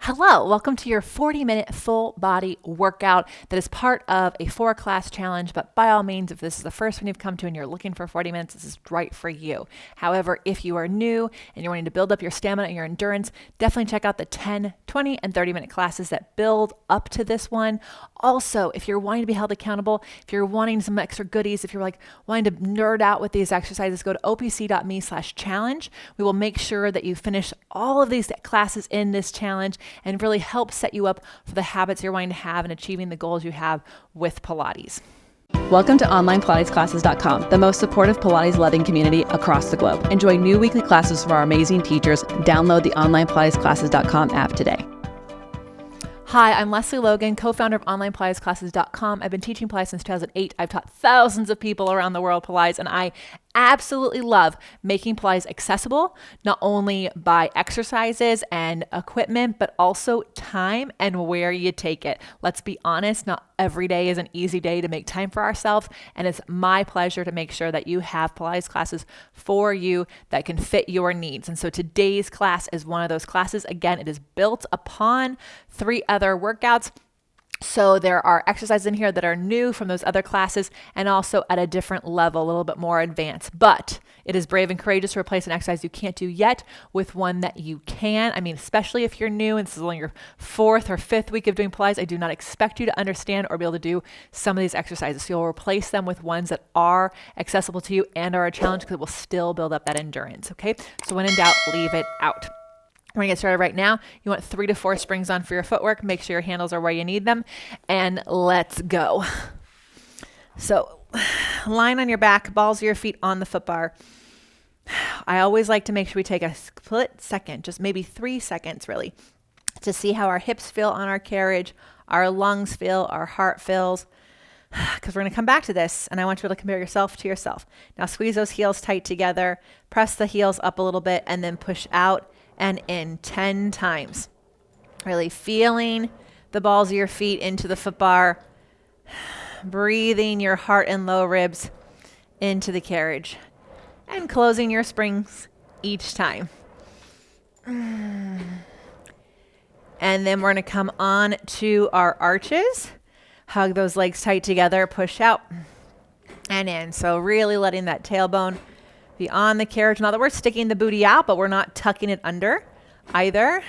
Hello, welcome to your 40-minute full body workout that is part of a 4-class challenge. But by all means, if this is the first one you've come to and you're looking for 40 minutes, this is right for you. However, if you are new and you're wanting to build up your stamina and your endurance, definitely check out the 10, 20, and 30-minute classes that build up to this one. Also, if you're wanting to be held accountable, if you're wanting some extra goodies, if you're wanting to nerd out with these exercises, go to opc.me/challenge. We will make sure that you finish all of these classes in this challenge and really help set you up for the habits you're wanting to have and achieving the goals you have with Pilates. Welcome to OnlinePilatesClasses.com, the most supportive Pilates-loving community across the globe. Enjoy new weekly classes from our amazing teachers. Download the OnlinePilatesClasses.com app today. Hi, I'm Lesley Logan, co-founder of OnlinePilatesClasses.com. I've been teaching Pilates since 2008. I've taught thousands of people around the world Pilates, and I absolutely love making Pilates accessible, not only by exercises and equipment, but also time and where you take it. Let's be honest, not every day is an easy day to make time for ourselves, and it's my pleasure to make sure that you have Pilates classes for you that can fit your needs. And so today's class is one of those classes. Again, it is built upon 3 other workouts. So there are exercises in here that are new from those other classes and also at a different level, a little bit more advanced. But it is brave and courageous to replace an exercise you can't do yet with one that you can. I mean, especially if you're new and this is only your 4th or 5th week of doing Pilates, I do not expect you to understand or be able to do some of these exercises. So you'll replace them with ones that are accessible to you and are a challenge because it will still build up that endurance, okay? So when in doubt, leave it out. We're gonna get started right now. You want 3 to 4 springs on for your footwork. Make sure your handles are where you need them, and let's go. So lying on your back, balls of your feet on the foot bar. I always like to make sure we take a split second, just maybe 3 seconds really, to see how our hips feel on our carriage, our lungs feel, our heart feels, because we're gonna come back to this, and I want you to compare yourself to yourself. Now squeeze those heels tight together, press the heels up a little bit, and then push out and in 10 times. Really feeling the balls of your feet into the foot bar, breathing your heart and low ribs into the carriage, and closing your springs each time. And then we're gonna come on to our arches. Hug those legs tight together, push out and in. So really letting that tailbone be on the carriage. Not that we're sticking the booty out, but we're not tucking it under either.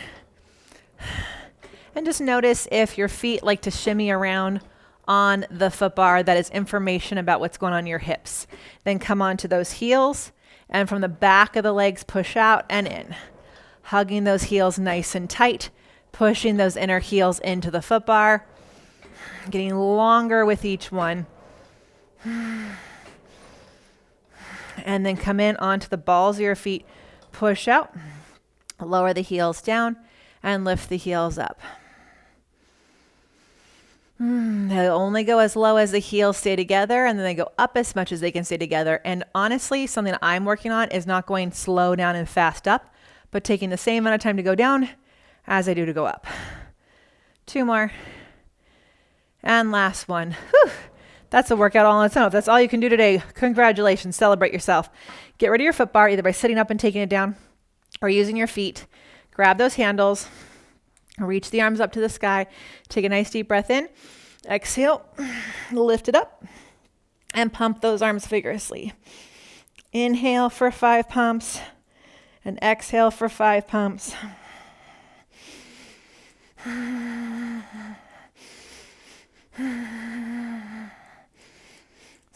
And just notice if your feet like to shimmy around on the foot bar. That is information about what's going on in your hips. Then come onto those heels, and from the back of the legs, push out and in. Hugging those heels nice and tight, pushing those inner heels into the foot bar, getting longer with each one. And then come in onto the balls of your feet, push out, lower the heels down, and lift the heels up. They only go as low as the heels stay together, and then they go up as much as they can stay together. And honestly, something that I'm working on is not going slow down and fast up, but taking the same amount of time to go down as I do to go up. 2 more. And last one. Whew. That's a workout all on its own. If that's all you can do today, congratulations, celebrate yourself. Get rid of your foot bar either by sitting up and taking it down or using your feet. Grab those handles, reach the arms up to the sky, take a nice deep breath in, exhale, lift it up, and pump those arms vigorously. Inhale for 5 pumps, and exhale for 5 pumps.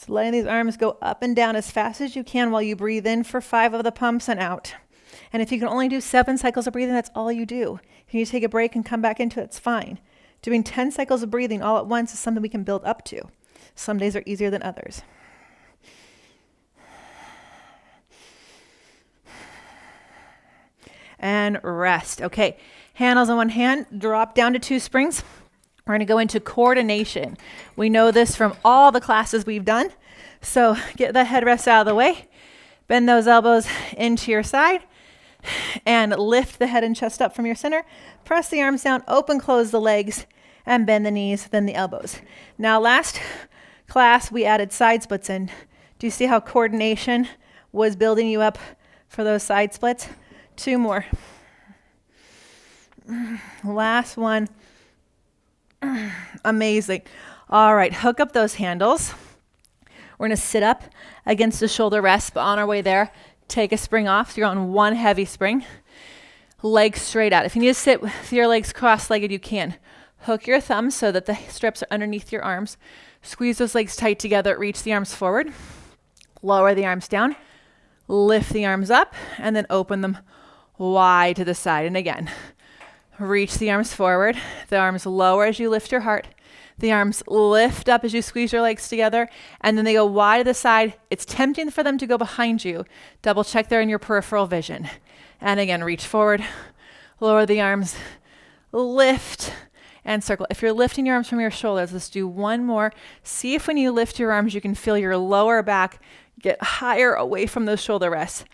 So letting these arms go up and down as fast as you can while you breathe in for 5 of the pumps and out. And if you can only do 7 cycles of breathing, that's all you do. If you take a break and come back into it, it's fine. Doing 10 cycles of breathing all at once is something we can build up to. Some days are easier than others. And rest. Okay, handles on one hand, drop down to 2 springs. We're going to go into coordination. We know this from all the classes we've done. So get the headrest out of the way. Bend those elbows into your side and lift the head and chest up from your center. Press the arms down, open, close the legs, and bend the knees, then the elbows. Now last class, we added side splits in. Do you see how coordination was building you up for those side splits? 2 more. Last one. Amazing. All right, hook up those handles. We're going to sit up against the shoulder rest, but on our way there, take a spring off. So you're on one heavy spring. Legs straight out. If you need to sit with your legs cross-legged, you can. Hook your thumbs so that the strips are underneath your arms. Squeeze those legs tight together. Reach the arms forward. Lower the arms down. Lift the arms up, and then open them wide to the side. And again, reach the arms forward. The arms lower as you lift your heart. The arms lift up as you squeeze your legs together, and then they go wide to the side. It's tempting for them to go behind you. Double check they're in your peripheral vision. And again, reach forward, lower the arms, lift, and circle. If you're lifting your arms from your shoulders, let's do one more. See if when you lift your arms, you can feel your lower back get higher away from those shoulder rests.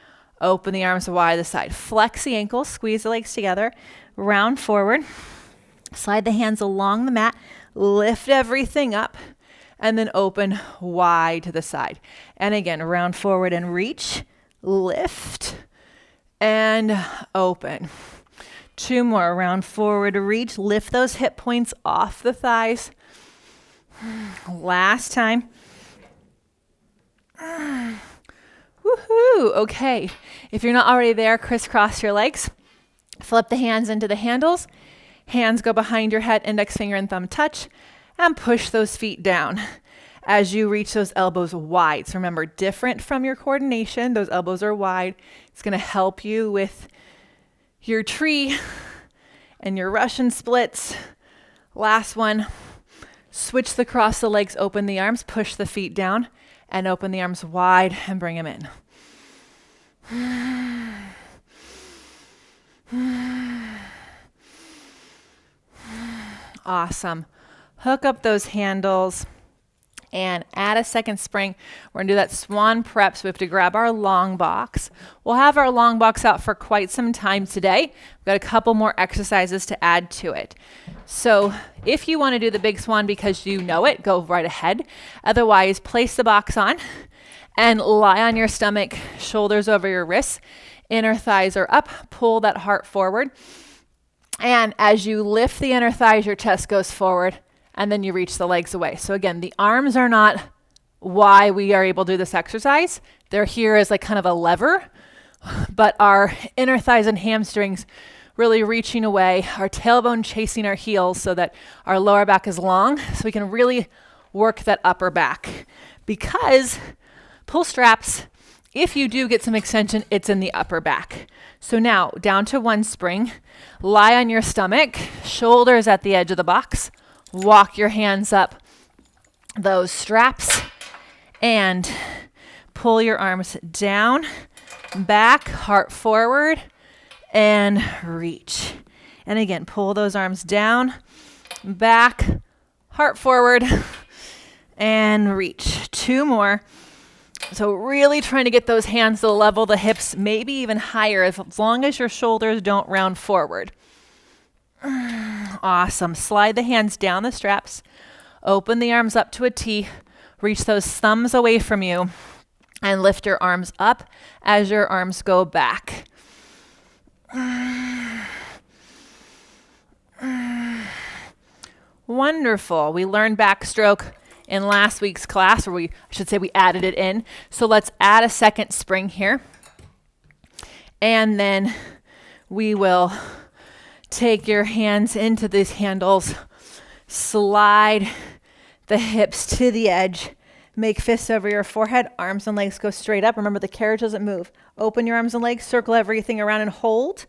Open the arms wide to the side. Flex the ankles, squeeze the legs together, round forward. Slide the hands along the mat, lift everything up, and then open wide to the side. And again, round forward and reach, lift, and open. Two more, round forward, reach, lift those hip points off the thighs. Last time. Woohoo! Okay, if you're not already there, crisscross your legs. Flip the hands into the handles. Hands go behind your head, index finger and thumb touch, and push those feet down as you reach those elbows wide. So remember, different from your coordination, those elbows are wide. It's going to help you with your tree and your Russian splits. Last one, switch the cross the legs, open the arms, push the feet down, and open the arms wide and bring them in. Awesome. Hook up those handles and add a second spring. We're going to do that swan prep, so we have to grab our long box. We'll have our long box out for quite some time today. We've got a couple more exercises to add to it. So if you want to do the big swan because you know it, go right ahead. Otherwise, place the box on and lie on your stomach, shoulders over your wrists. Inner thighs are up. Pull that heart forward. And as you lift the inner thighs, your chest goes forward, and then you reach the legs away. So again, the arms are not why we are able to do this exercise. They're here as like kind of a lever, but our inner thighs and hamstrings really reaching away, our tailbone chasing our heels so that our lower back is long, so we can really work that upper back. Because pull straps, if you do get some extension, it's in the upper back. So now, down to one spring, lie on your stomach, shoulders at the edge of the box, walk your hands up those straps, and pull your arms down, back, heart forward, and reach. And again, pull those arms down, back, heart forward, and reach. Two more. So really trying to get those hands to level the hips, maybe even higher, as long as your shoulders don't round forward. Awesome. Slide the hands down the straps. Open the arms up to a T. Reach those thumbs away from you and lift your arms up as your arms go back. Wonderful. We learned backstroke in last week's class, or I should say we added it in. So let's add a second spring here. And then we will take your hands into these handles, slide the hips to the edge, make fists over your forehead, arms and legs go straight up. Remember, the carriage doesn't move. Open your arms and legs, circle everything around and hold,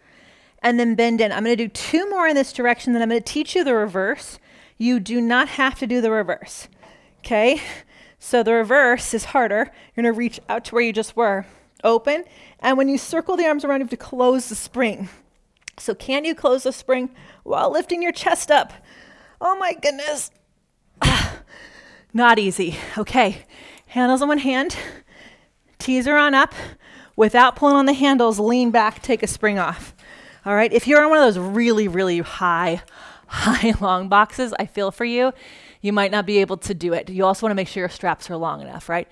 and then bend in. I'm going to do two more in this direction, then I'm going to teach you the reverse. You do not have to do the reverse. Okay, so the reverse is harder. You're going to reach out to where you just were. Open, and when you circle the arms around, you have to close the spring. So can you close the spring while lifting your chest up? Oh my goodness. Not easy. Okay, handles in one hand. Teaser on up. Without pulling on the handles, lean back, take a spring off. All right, if you're on one of those really, really high long boxes, I feel for you. You might not be able to do it. You also want to make sure your straps are long enough, right?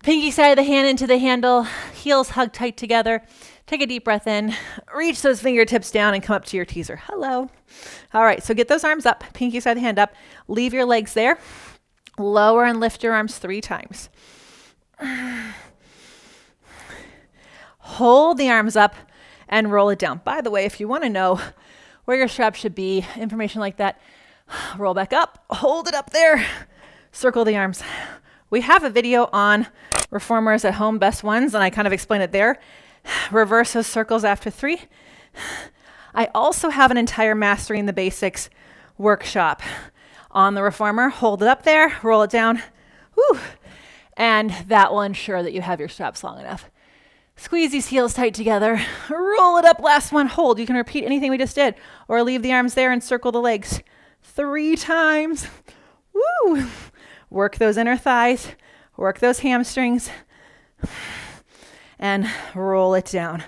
Pinky side of the hand into the handle, heels hug tight together. Take a deep breath in, reach those fingertips down and come up to your teaser. Hello. All right, so get those arms up, pinky side of the hand up. Leave your legs there. Lower and lift your arms 3 times. Hold the arms up and roll it down. By the way, if you want to know where your strap should be, information like that, roll back up, hold it up there, circle the arms. We have a video on reformers at home, best ones, and I kind of explain it there. Reverse those circles after 3. I also have an entire Mastering the Basics workshop on the reformer. Hold it up there, roll it down, whew, and that will ensure that you have your straps long enough. Squeeze these heels tight together, roll it up, last one, hold. You can repeat anything we just did, or leave the arms there and circle the legs 3 times. Woo! Work those inner thighs, work those hamstrings, and roll it down.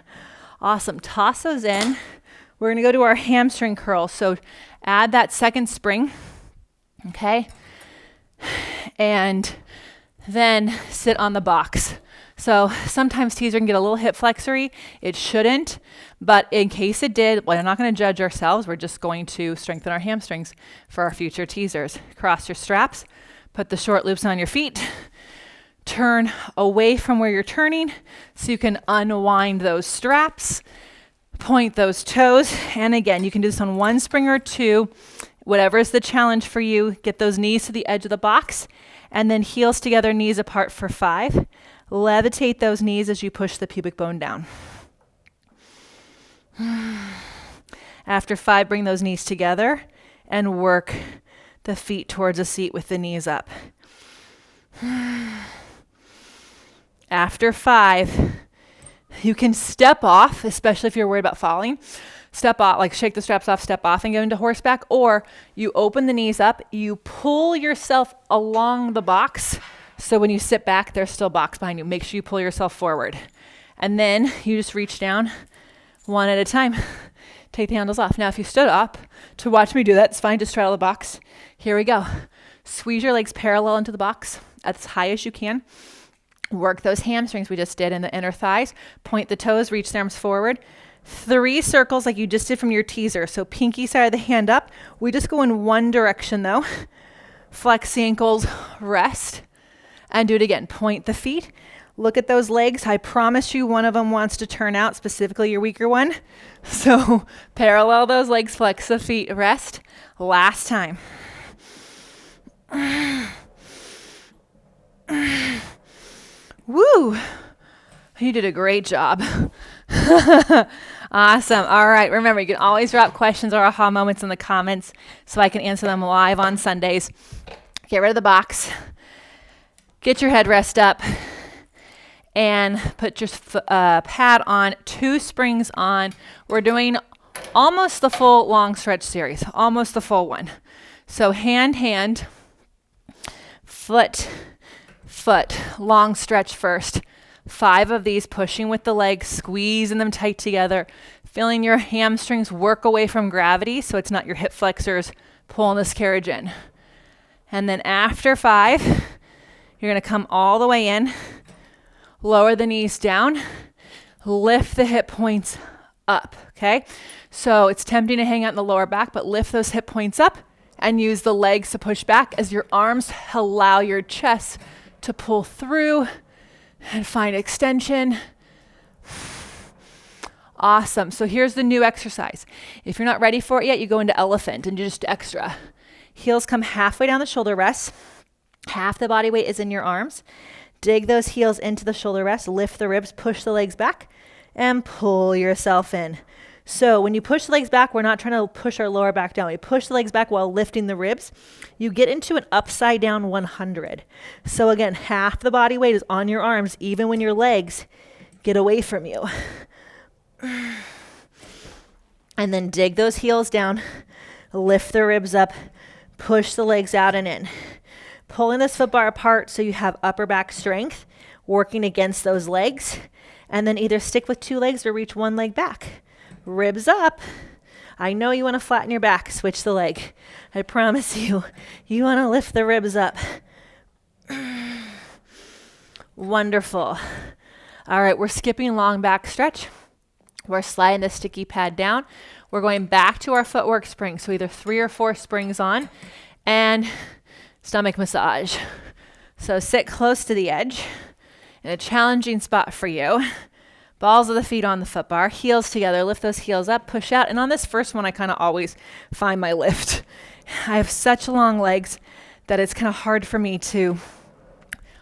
Awesome. Toss those in. We're going to go to our hamstring curl. So add that second spring, okay? And then sit on the box. So sometimes teaser can get a little hip flexory. It shouldn't, but in case it did, well, we're not going to judge ourselves. We're just going to strengthen our hamstrings for our future teasers. Cross your straps, put the short loops on your feet, turn away from where you're turning so you can unwind those straps, point those toes, and again, you can do this on 1 spring or 2, whatever is the challenge for you. Get those knees to the edge of the box, and then heels together, knees apart for 5. Levitate those knees as you push the pubic bone down. After 5, bring those knees together and work the feet towards a seat with the knees up. After 5, you can step off, especially if you're worried about falling. Step off, like shake the straps off, step off and go into horseback, or you open the knees up, you pull yourself along the box. So when you sit back, there's still box behind you. Make sure you pull yourself forward. And then you just reach down 1 at a time. Take the handles off. Now, if you stood up to watch me do that, it's fine. Just straddle the box. Here we go. Squeeze your legs parallel into the box as high as you can. Work those hamstrings we just did in the inner thighs. Point the toes, reach the arms forward. 3 circles like you just did from your teaser. So pinky side of the hand up. We just go in one direction though. Flex the ankles, rest. And do it again. Point the feet. Look at those legs. I promise you one of them wants to turn out, specifically your weaker one. So parallel those legs, flex the feet, rest. Last time. Woo! You did a great job. Awesome. All right. Remember, you can always drop questions or aha moments in the comments so I can answer them live on Sundays. Get rid of the box. Get your headrest up and put your pad on, 2 springs on. We're doing almost the full long stretch series, almost the full one. So hand, foot, long stretch first. 5 of these, pushing with the legs, squeezing them tight together, feeling your hamstrings work away from gravity so it's not your hip flexors pulling this carriage in. And then after 5, you're going to come all the way in, lower the knees down, lift the hip points up, okay? So it's tempting to hang out in the lower back, but lift those hip points up and use the legs to push back as your arms allow your chest to pull through and find extension. Awesome. So here's the new exercise. If you're not ready for it yet, you go into elephant and do just extra. Heels come halfway down the shoulder rest. Half the body weight is in your arms. Dig those heels into the shoulder rest, lift the ribs, push the legs back, and pull yourself in. So when you push the legs back, we're not trying to push our lower back down. We push the legs back while lifting the ribs. You get into an upside down 100. So again, half the body weight is on your arms, even when your legs get away from you. And then dig those heels down, lift the ribs up, push the legs out and in. Pulling this foot bar apart so you have upper back strength, working against those legs, and then either stick with 2 legs or reach 1 leg back. Ribs up. I know you want to flatten your back, switch the leg. I promise you, you want to lift the ribs up. Wonderful. All right, we're skipping long back stretch. We're sliding the sticky pad down. We're going back to our footwork spring. So either 3 or 4 springs on and stomach massage. So sit close to the edge in a challenging spot for you. Balls of the feet on the foot bar, heels together, lift those heels up, push out. And on this first one, I kind of always find my lift. I have such long legs that it's kind of hard for me to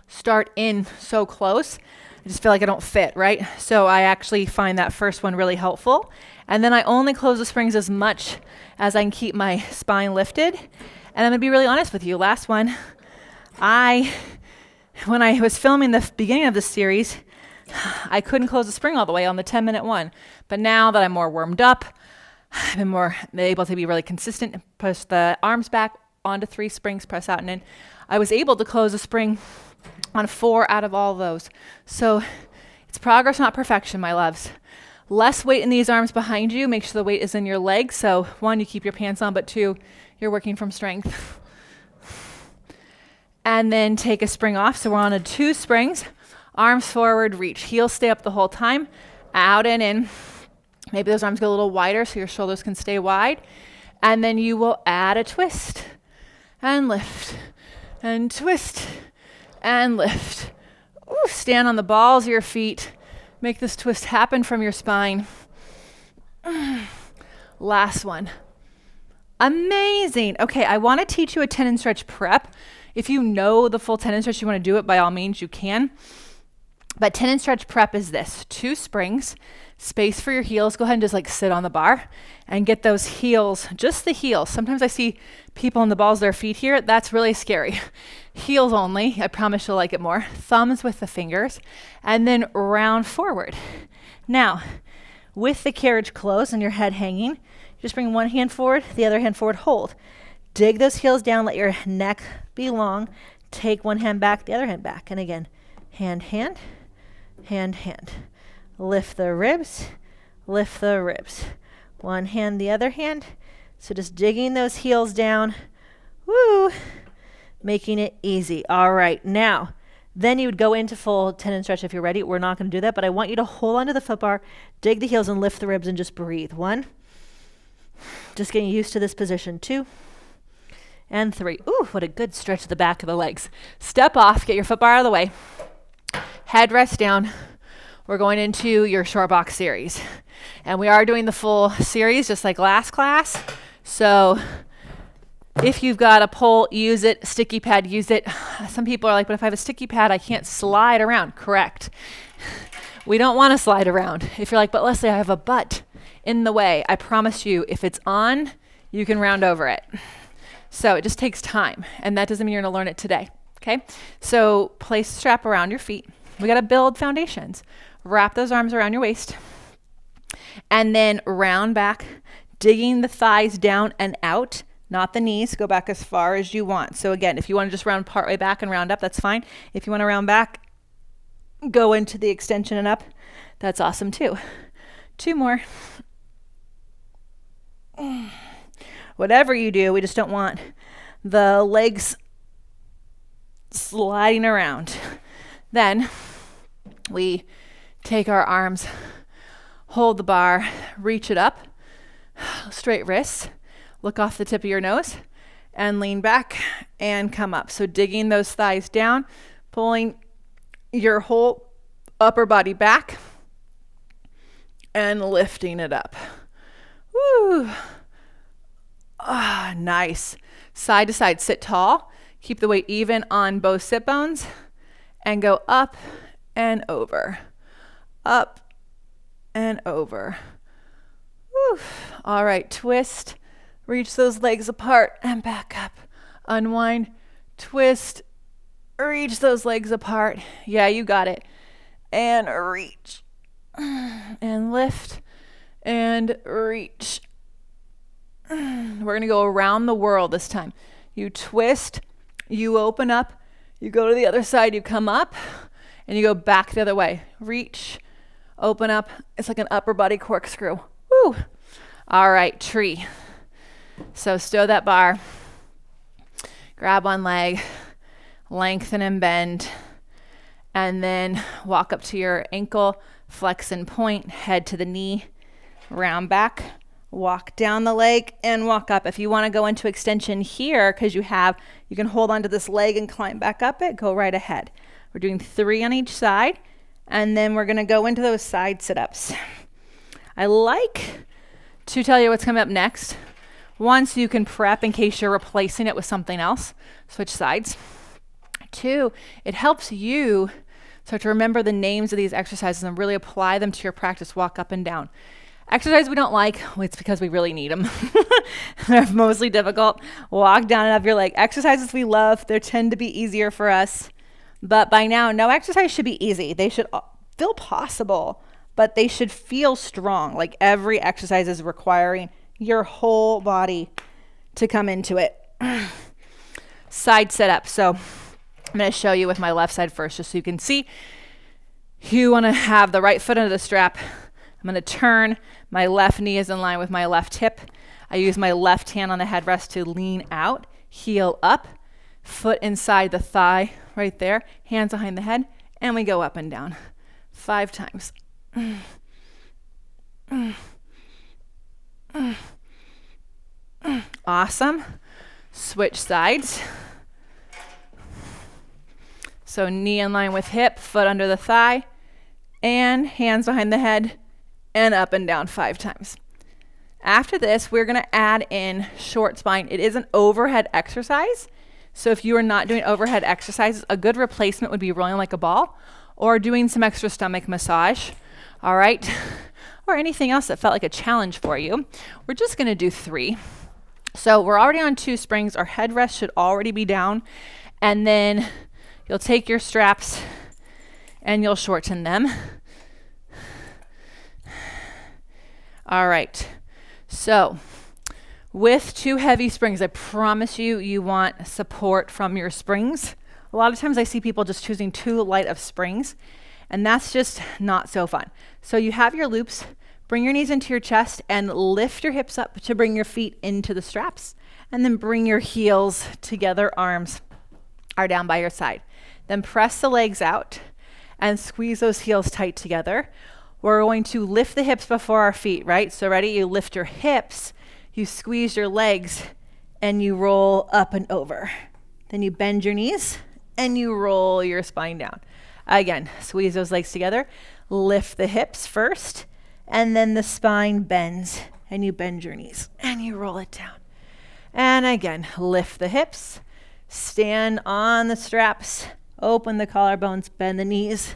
start in so close. I just feel like I don't fit, right? So I actually find that first one really helpful. And then I only close the springs as much as I can keep my spine lifted. And I'm gonna be really honest with you. Last one, when I was filming the beginning of this series, I couldn't close the spring all the way on the 10-minute one. But now that I'm more warmed up, I've been more able to be really consistent, push the arms back onto 3 springs, press out and in. I was able to close the spring on 4 out of all those. So it's progress, not perfection, my loves. Less weight in these arms behind you. Make sure the weight is in your legs. So 1, you keep your pants on, but 2, you're working from strength. And then take a spring off. So we're on a 2 springs. Arms forward, reach. Heels stay up the whole time. Out and in. Maybe those arms go a little wider so your shoulders can stay wide. And then you will add a twist and lift and twist and lift. Ooh, stand on the balls of your feet. Make this twist happen from your spine. Last one. Amazing. Okay, I want to teach you a tendon stretch prep. If you know the full tendon stretch, you want to do it, by all means, you can. But tendon stretch prep is this: 2 springs, space for your heels. Go ahead and just like sit on the bar and get those heels, just the heels. Sometimes I see people in the balls of their feet here. That's really scary. Heels only. I promise you'll like it more. Thumbs with the fingers, and then round forward. Now, with the carriage closed and your head hanging, just bring one hand forward, the other hand forward, hold. Dig those heels down, let your neck be long. Take one hand back, the other hand back. And again, hand, hand, hand, hand. Lift the ribs, lift the ribs. One hand, the other hand. So just digging those heels down. Woo! Making it easy. All right, now, then you would go into full tendon stretch if you're ready. We're not going to do that, but I want you to hold onto the foot bar, dig the heels and lift the ribs and just breathe. 1. Just getting used to this position. 2. And 3. Ooh, what a good stretch of the back of the legs. Step off, get your foot bar out of the way. Head rest down. We're going into your short box series. And we are doing the full series just like last class. So if you've got a pole, use it. Sticky pad, use it. Some people are like, but if I have a sticky pad, I can't slide around. Correct. We don't want to slide around. If you're like, but Lesley, I have a butt in the way. I promise you, if it's on, you can round over it. So it just takes time. And that doesn't mean you're going to learn it today. Okay? So place the strap around your feet. We got to build foundations. Wrap those arms around your waist. And then round back, digging the thighs down and out, not the knees. Go back as far as you want. So again, if you want to just round part way back and round up, that's fine. If you want to round back, go into the extension and up. That's awesome too. 2 more. Whatever you do, we just don't want the legs sliding around. Then we take our arms, hold the bar, reach it up, straight wrists, look off the tip of your nose, and lean back and come up. So digging those thighs down, pulling your whole upper body back, and lifting it up. Woo! Ah, nice. Side to side, sit tall. Keep the weight even on both sit bones, and go up and over. Up and over. Woo. All right, twist. Reach those legs apart and back up. Unwind, twist, reach those legs apart. Yeah, you got it. And reach. And lift and reach. We're going to go around the world this time. You twist, you open up, you go to the other side, you come up, and you go back the other way. Reach, open up. It's like an upper body corkscrew. Woo! All right, tree. So stow that bar, grab one leg, lengthen and bend, and then walk up to your ankle, Flex and point, head to the knee, round back, walk down the leg and walk up. If you want to go into extension here, because you can hold onto this leg and climb back up it, go right ahead. We're doing 3 on each side, and then we're going to go into those side sit-ups. I like to tell you what's coming up next. One, so you can prep in case you're replacing it with something else. Switch sides. 2, it helps you start to remember the names of these exercises and really apply them to your practice. Walk up and down. Exercise we don't like, well, it's because we really need them. They're mostly difficult. Walk down and up your leg. Exercises we love, they tend to be easier for us. But by now, no exercise should be easy. They should feel possible, but they should feel strong. Like every exercise is requiring your whole body to come into it. Side sit up. So I'm going to show you with my left side first, just so you can see. You want to have the right foot under the strap. I'm going to turn. My left knee is in line with my left hip. I use my left hand on the headrest to lean out, heel up, foot inside the thigh right there, hands behind the head, and we go up and down 5 times. Awesome. Switch sides. So knee in line with hip, foot under the thigh, and hands behind the head, and up and down 5 times. After this, we're going to add in short spine. It is an overhead exercise. So if you are not doing overhead exercises, a good replacement would be rolling like a ball or doing some extra stomach massage. All right. Or anything else that felt like a challenge for you. We're just going to do 3. So we're already on 2 springs. Our headrest should already be down. And then you'll take your straps and you'll shorten them. All right. So with 2 heavy springs, I promise you, you want support from your springs. A lot of times I see people just choosing too light of springs, and that's just not so fun. So you have your loops, bring your knees into your chest and lift your hips up to bring your feet into the straps, and then bring your heels together, arms are down by your side. Then press the legs out and squeeze those heels tight together. We're going to lift the hips before our feet, right? So ready? You lift your hips, you squeeze your legs, and you roll up and over. Then you bend your knees and you roll your spine down. Again, squeeze those legs together, lift the hips first, and then the spine bends and you bend your knees and you roll it down. And again, lift the hips, stand on the straps, open the collarbones, bend the knees,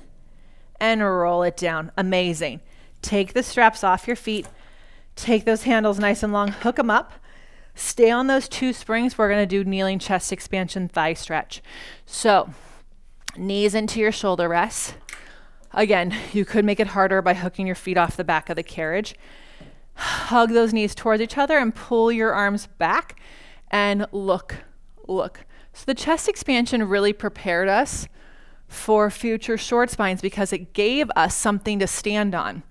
and roll it down. Amazing. Take the straps off your feet. Take those handles nice and long, hook them up. Stay on those 2 springs. We're going to do kneeling chest expansion, thigh stretch. So knees into your shoulder rests. Again, you could make it harder by hooking your feet off the back of the carriage. Hug those knees towards each other and pull your arms back and look. So the chest expansion really prepared us for future short spines because it gave us something to stand on.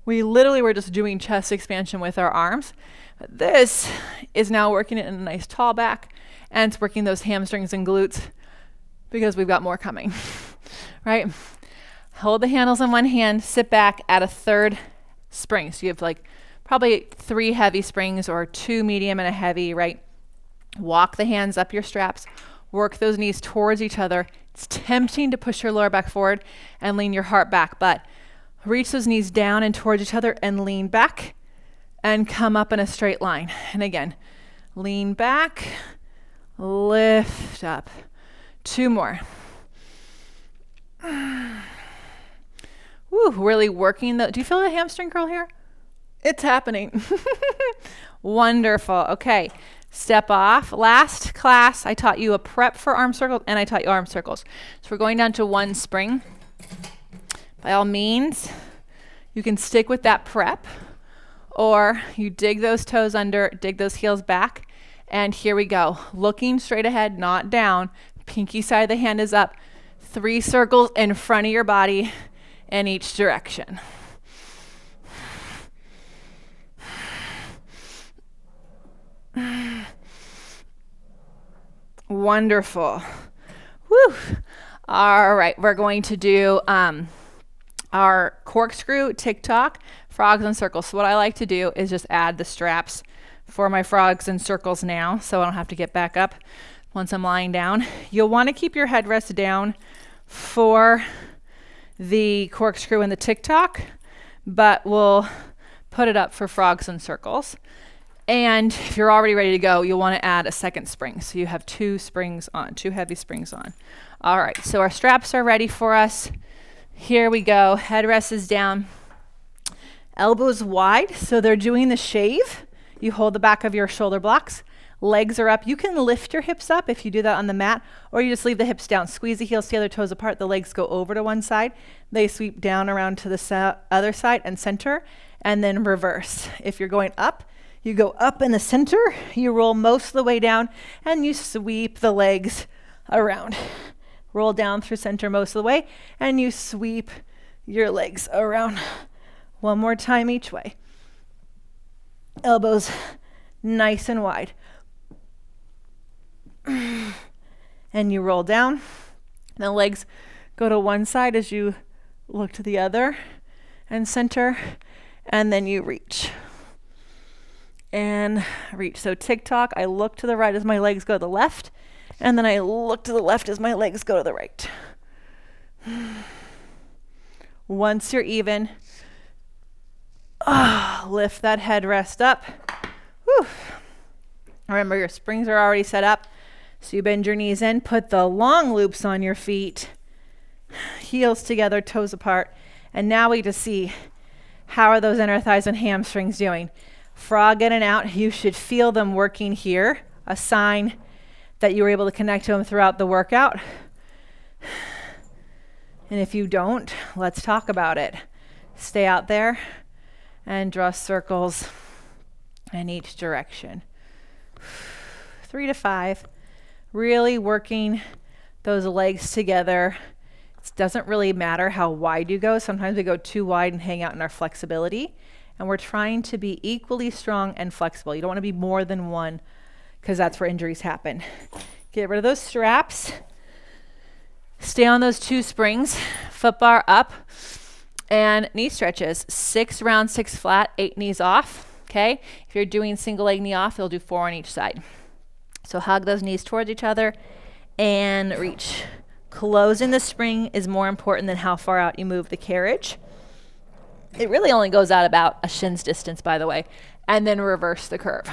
We literally were just doing chest expansion with our arms. This is now working it in a nice tall back, and it's working those hamstrings and glutes because we've got more coming, right? Hold the handles in one hand, sit back, add a 3rd spring. So you have like probably 3 heavy springs or 2 medium and a heavy, right? Walk the hands up your straps, work those knees towards each other. It's tempting to push your lower back forward and lean your heart back, but reach those knees down and towards each other and lean back and come up in a straight line. And again, lean back, lift up. 2 more. Woo, really working do you feel the hamstring curl here? It's happening. Wonderful. Okay. Step off. Last class, I taught you a prep for arm circles and I taught you arm circles. So we're going down to 1 spring. By all means, you can stick with that prep or you dig those toes under, dig those heels back. And here we go. Looking straight ahead, not down. Pinky side of the hand is up. 3 circles in front of your body in each direction. Wonderful. Woo. All right, we're going to do our corkscrew, TikTok, frogs and circles. So what I like to do is just add the straps for my frogs and circles now, so I don't have to get back up once I'm lying down. You'll want to keep your headrest down for the corkscrew and the TikTok, but we'll put it up for frogs and circles. And if you're already ready to go, you'll want to add a second spring. So you have two springs on, two heavy springs on. All right, so our straps are ready for us. Here we go. Headrest is down. Elbows wide, so they're doing the shave. You hold the back of your shoulder blocks. Legs are up. You can lift your hips up if you do that on the mat, or you just leave the hips down. Squeeze the heels together, toes apart. The legs go over to one side. They sweep down around to the other side and center, and then reverse. If you're going up, you go up in the center, you roll most of the way down, and you sweep the legs around. Roll down through center most of the way, and you sweep your legs around. One more time each way. Elbows nice and wide. And you roll down. The legs go to one side as you look to the other and center, and then you reach. And reach. So TikTok, I look to the right as my legs go to the left, and then I look to the left as my legs go to the right. Once you're even, lift that headrest up. Whew. Remember, your springs are already set up, so you bend your knees in, put the long loops on your feet, heels together, toes apart, and now we just see how are those inner thighs and hamstrings doing. Frog in and out, you should feel them working here, a sign that you were able to connect to them throughout the workout. And if you don't, let's talk about it. Stay out there and draw circles in each direction. 3 to 5, really working those legs together. It doesn't really matter how wide you go. Sometimes we go too wide and hang out in our flexibility. And we're trying to be equally strong and flexible. You don't want to be more than one, because that's where injuries happen. Get rid of those straps. Stay on those 2 springs, foot bar up, and knee stretches. 6 round, 6 flat, 8 knees off, okay? If you're doing single leg knee off, you'll do 4 on each side. So hug those knees towards each other and reach. Closing the spring is more important than how far out you move the carriage. It really only goes out about a shin's distance, by the way, and then reverse the curve.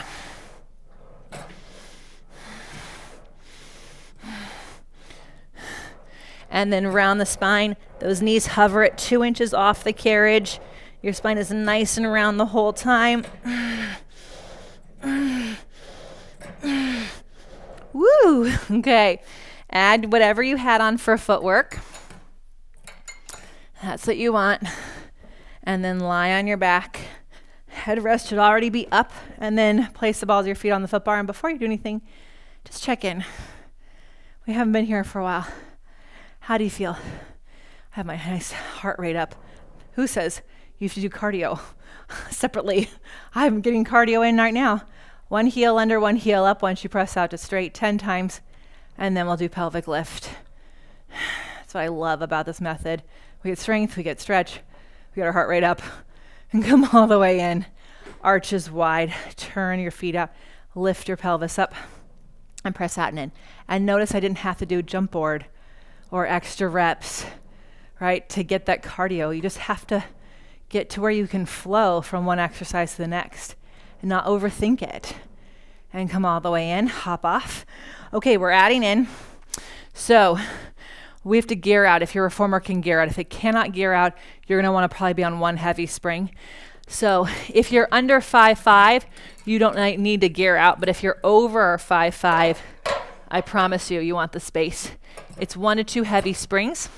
And then round the spine. Those knees hover at 2 inches off the carriage. Your spine is nice and round the whole time. Woo! Okay. Add whatever you had on for footwork. That's what you want. And then lie on your back. Headrest should already be up. And then place the balls of your feet on the foot bar. And before you do anything, just check in. We haven't been here for a while. How do you feel? I have my nice heart rate up. Who says you should do cardio separately? I'm getting cardio in right now. 1 heel under, 1 heel up. Once you press out to straight 10 times. And then we'll do pelvic lift. That's what I love about this method. We get strength, we get stretch, we get our heart rate up, and come all the way in. Arches wide, turn your feet out, lift your pelvis up, and press out and in. And notice I didn't have to do jump board or extra reps, right, to get that cardio. You just have to get to where you can flow from one exercise to the next and not overthink it. And come all the way in, hop off. Okay, we're adding in. So we have to gear out. If your reformer can gear out. If it cannot gear out, you're going to want to probably be on 1 heavy spring. So if you're under 5'5", you don't need to gear out. But if you're over 5'5", I promise you want the space. It's 1 to 2 heavy springs.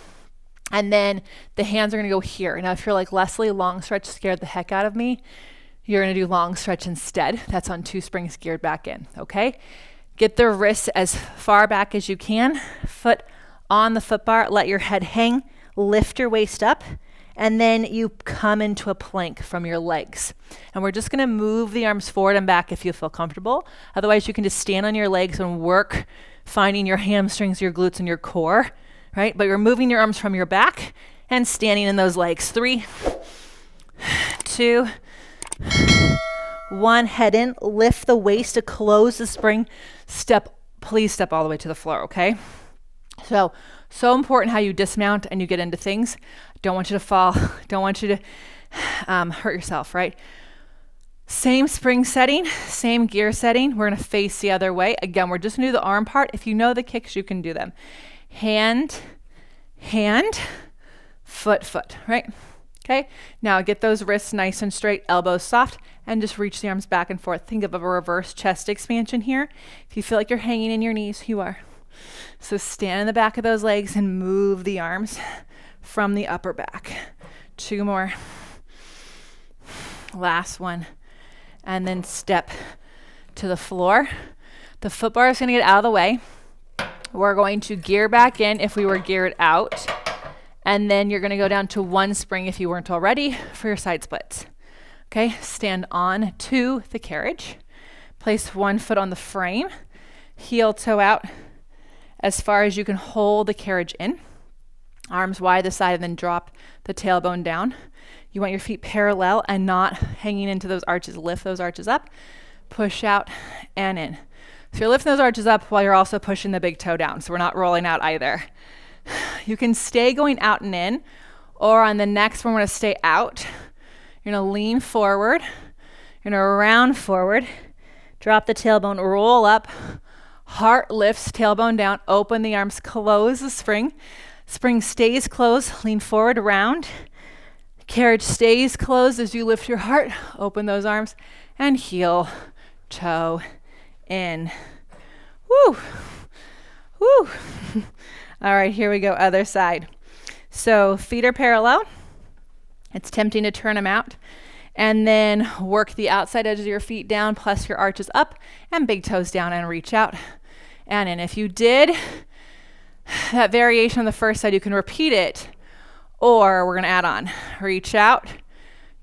And then the hands are going to go here. Now, if you're like Lesley, long stretch scared the heck out of me, you're going to do long stretch instead. That's on 2 springs geared back in, okay? Get the wrists as far back as you can. Foot on the foot bar. Let your head hang. Lift your waist up. And then you come into a plank from your legs. And we're just going to move the arms forward and back if you feel comfortable. Otherwise, you can just stand on your legs and work finding your hamstrings, your glutes, and your core, right? But you're moving your arms from your back and standing in those legs. 3, 2, 1. Head in, lift the waist to close the spring. Please step all the way to the floor, okay? So important how you dismount and you get into things. Don't want you to fall. Don't want you to hurt yourself, right? Same spring setting, same gear setting. We're going to face the other way. Again, we're just going to do the arm part. If you know the kicks, you can do them. Hand, hand, foot, foot, right? Okay, now get those wrists nice and straight, elbows soft, and just reach the arms back and forth. Think of a reverse chest expansion here. If you feel like you're hanging in your knees, you are. So stand in the back of those legs and move the arms from the upper back. 2 more. Last one. And then step to the floor. The foot bar is going to get out of the way. We're going to gear back in if we were geared out. And then you're going to go down to 1 spring if you weren't already for your side splits. Okay, stand on to the carriage. Place 1 foot on the frame. Heel toe out as far as you can hold the carriage in. Arms wide to the side and then drop the tailbone down. You want your feet parallel and not hanging into those arches. Lift those arches up, push out and in. So you're lifting those arches up while you're also pushing the big toe down. So we're not rolling out either. You can stay going out and in, or on the next one, we're going to stay out. You're going to lean forward. You're going to round forward. Drop the tailbone, roll up. Heart lifts, tailbone down. Open the arms, close the spring. Spring stays closed. Lean forward, round. Carriage stays closed as you lift your heart. Open those arms and heel, toe, in. Woo! Woo! All right, here we go, other side. So feet are parallel. It's tempting to turn them out. And then work the outside edge of your feet down, plus your arches up, and big toes down and reach out. And in. If you did that variation on the first side, you can repeat it, or we're going to add on. Reach out,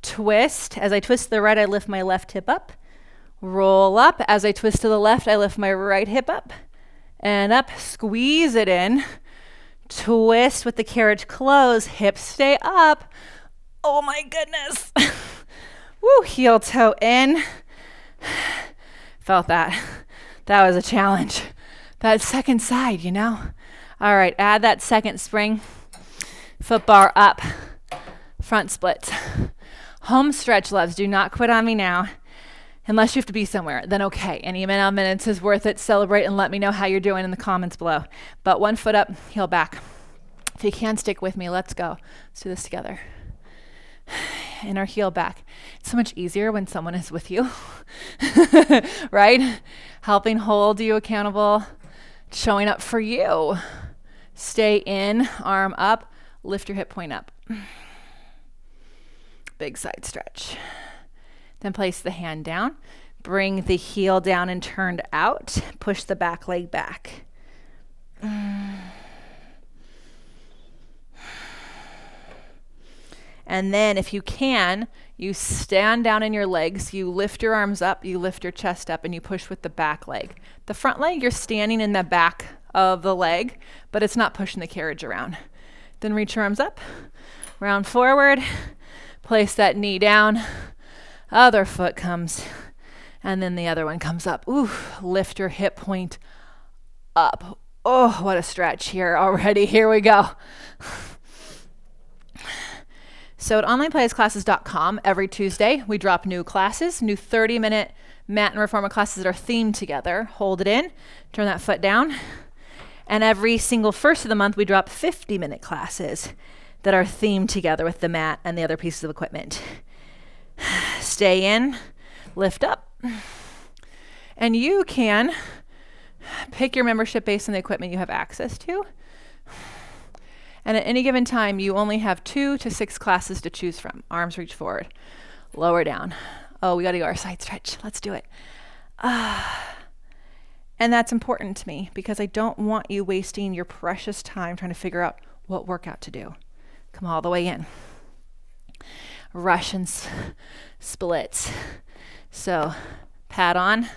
twist. As I twist to the right, I lift my left hip up. Roll up. As I twist to the left, I lift my right hip up and up. Squeeze it in. Twist with the carriage closed. Hips stay up. Oh my goodness. Woo, heel toe in. Felt that. That was a challenge. That second side, you know. All right, add that second spring. Foot bar up. Front splits. Home stretch, loves. Do not quit on me now. Unless you have to be somewhere, then okay. Any amount of minutes is worth it. Celebrate and let me know how you're doing in the comments below. But 1 foot up, heel back. If you can, stick with me. Let's go. Let's do this together. And our heel back. It's so much easier when someone is with you, right? Helping hold you accountable, showing up for you. Stay in, arm up, lift your hip point up. Big side stretch. Then place the hand down, bring the heel down and turned out, push the back leg back. And then if you can, you stand down in your legs, you lift your arms up, you lift your chest up, and you push with the back leg. The front leg, you're standing in the back of the leg, but it's not pushing the carriage around. Then reach your arms up, round forward, place that knee down, other foot comes, and then the other one comes up. Ooh, lift your hip point up. Oh, what a stretch here already. Here we go. So at onlinepilatesclasses.com, every Tuesday, we drop new classes, new 30-minute mat and reformer classes that are themed together. Hold it in, turn that foot down. And every single first of the month, we drop 50-minute classes that are themed together with the mat and the other pieces of equipment. Stay in, lift up. And you can pick your membership based on the equipment you have access to. And at any given time, you only have 2 to 6 classes to choose from. Arms reach forward, lower down. Oh, we got to go our side stretch. Let's do it. And that's important to me because I don't want you wasting your precious time trying to figure out what workout to do. Come all the way in. Russian splits. So pad on.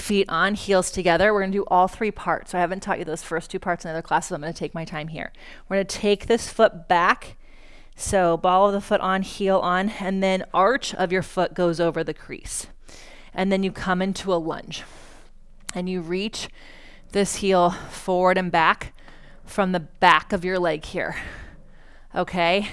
feet on, heels together. We're going to do all 3 parts. So I haven't taught you those first 2 parts in other classes. So I'm going to take my time here. We're going to take this foot back. So ball of the foot on, heel on, and then arch of your foot goes over the crease. And then you come into a lunge. And you reach this heel forward and back from the back of your leg here. Okay?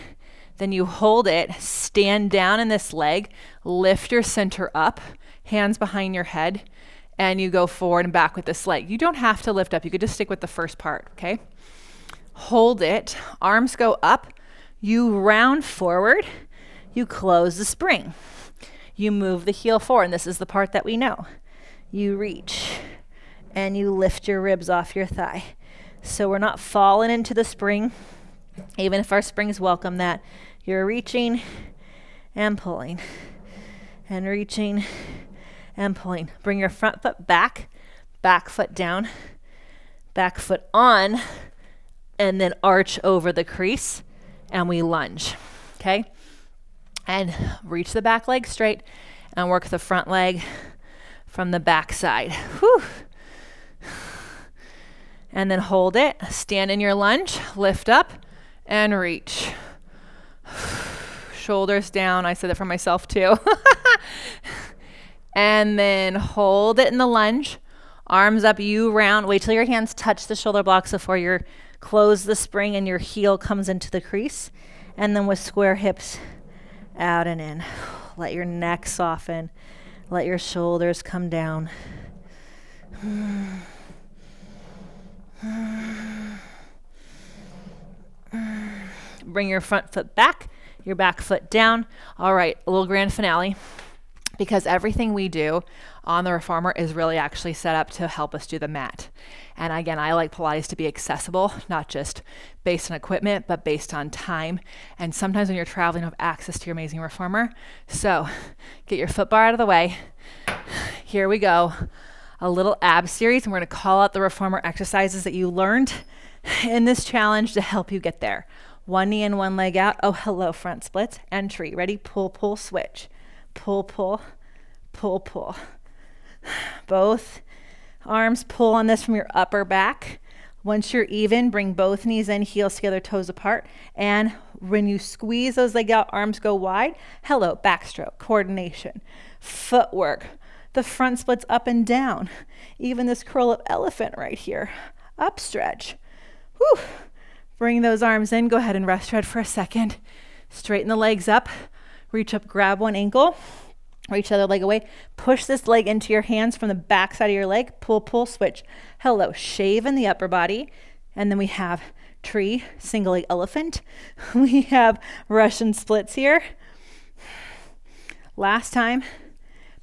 Then you hold it, stand down in this leg, lift your center up, hands behind your head, and you go forward and back with this leg. You don't have to lift up. You could just stick with the first part, okay? Hold it, arms go up, you round forward, you close the spring. You move the heel forward, and this is the part that we know. You reach, and you lift your ribs off your thigh. So we're not falling into the spring, even if our springs welcome that. You're reaching and pulling, and reaching and pulling. Bring your front foot back, back foot down, back foot on, and then arch over the crease, and we lunge, okay? And reach the back leg straight and work the front leg from the back side. Whew. And then hold it, stand in your lunge, lift up, and reach. Shoulders down. I said that for myself too. And then hold it in the lunge. Arms up, you round. Wait till your hands touch the shoulder blocks before you close the spring and your heel comes into the crease. And then with square hips, out and in. Let your neck soften. Let your shoulders come down. Bring your front foot back, your back foot down. All right, a little grand finale, because everything we do on the reformer is really actually set up to help us do the mat. And again, I like Pilates to be accessible, not just based on equipment, but based on time. And sometimes when you're traveling, you have access to your amazing reformer. So get your foot bar out of the way. Here we go. A little ab series, and we're going to call out the reformer exercises that you learned in this challenge to help you get there. One knee in, one leg out. Oh, hello, front splits. Entry. Ready? Pull, pull, switch. Pull, pull, pull, pull. Both arms pull on this from your upper back. Once you're even, bring both knees in, heels together, toes apart. And when you squeeze those legs out, arms go wide. Hello, backstroke, coordination, footwork. The front splits up and down. Even this curl of elephant right here. Up stretch. Whew. Bring those arms in. Go ahead and rest your head for a second. Straighten the legs up. Reach up, grab one ankle. Reach the other leg away. Push this leg into your hands from the back side of your leg. Pull, pull, switch. Hello, shave in the upper body. And then we have tree, single leg elephant. We have Russian splits here. Last time.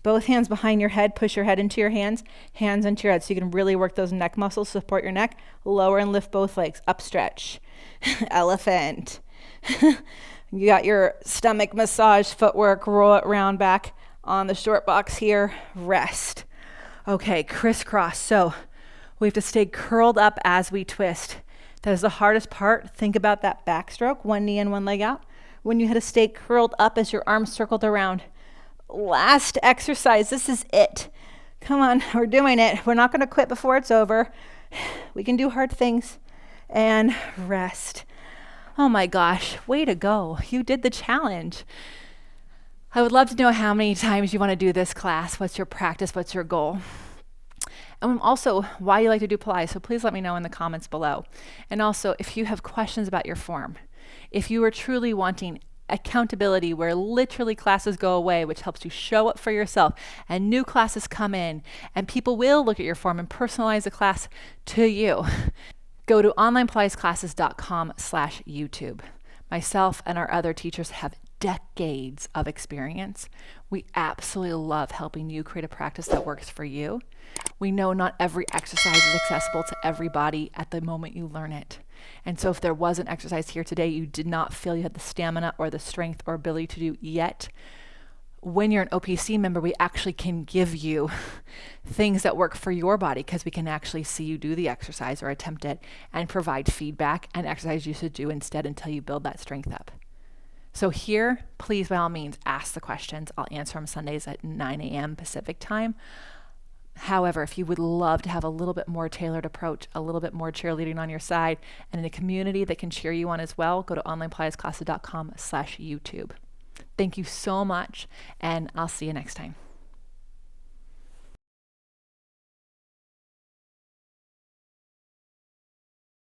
Both hands behind your head, push your head into your hands into your head, so you can really work those neck muscles, support your neck. Lower and lift both legs, up stretch. Elephant. You got your stomach massage, footwork, roll it round back on the short box here, rest. Okay, crisscross. So we have to stay curled up as we twist. That is the hardest part. Think about that backstroke, one knee in, one leg out. When you had to stay curled up as your arms circled around. Last exercise. This is it. Come on, we're doing it. We're not going to quit before it's over. We can do hard things. And rest. Oh my gosh, way to go. You did the challenge. I would love to know how many times you want to do this class. What's your practice? What's your goal? And also why you like to do Pilates. So please let me know in the comments below. And also if you have questions about your form, if you are truly wanting accountability where literally classes go away, which helps you show up for yourself, and new classes come in, and people will look at your form and personalize the class to you. Go to onlinepillatesclasses.com/YouTube. Myself and our other teachers have decades of experience. We absolutely love helping you create a practice that works for you. We know not every exercise is accessible to everybody at the moment you learn it. And so if there was an exercise here today you did not feel you had the stamina or the strength or ability to do yet, when you're an OPC member, we actually can give you things that work for your body, because we can actually see you do the exercise or attempt it and provide feedback and exercise you should do instead until you build that strength up. So here, please, by all means, ask the questions. I'll answer them Sundays at 9 a.m. Pacific time. However, if you would love to have a little bit more tailored approach, a little bit more cheerleading on your side, and in a community that can cheer you on as well, go to onlinepilatesclasses.com/YouTube. Thank you so much, and I'll see you next time.